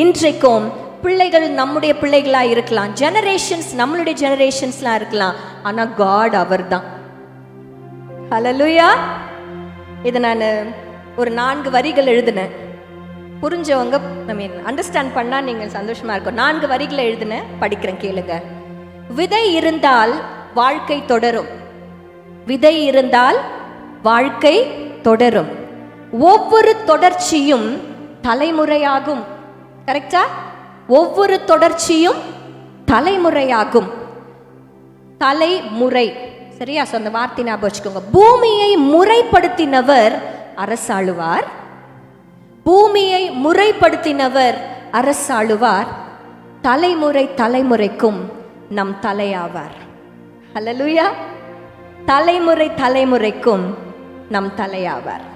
இன்றைக்கும் பிள்ளைகள் நம்முடைய பிள்ளைகளாக இருக்கலாம், ஜெனரேஷன்ஸ் நம்மளுடைய ஜெனரேஷன்ஸ்லாம் இருக்கலாம், ஆனால் காட் அவர் தான். ஹல்லேலூயா. இதை நான் ஒரு 4 வரிகள் எழுதினேன். புரிஞ்சவங்க அண்டர்ஸ்டாண்ட் பண்ணால் நீங்கள் சந்தோஷமாக இருக்கும். 4 வரிகளை எழுதினேன், படிக்கிறேன், கேளுங்க. விதை இருந்தால் வாழ்க்கை தொடரும். விதை இருந்தால் வாழ்க்கை தொடரும். ஒவ்வொரு தொடர்ச்சியும் தலைமுறையாகும். கரெக்டா? ஒவ்வொரு தொடர்ச்சியும் தலைமுறையாகும். தலைமுறை, சரியா? அந்த வார்த்தை ஞாபகம் வச்சுக்கோங்க. பூமியை முறைப்படுத்தினவர் அரசாளுவார். பூமியை முறைப்படுத்தினவர் அரசாளுவார். தலைமுறை தலைமுறைக்கும் நம் தலையாவார். ஹல்லேலூயா. தலைமுறை தலைமுறைக்கும் நம் தலையாவார்.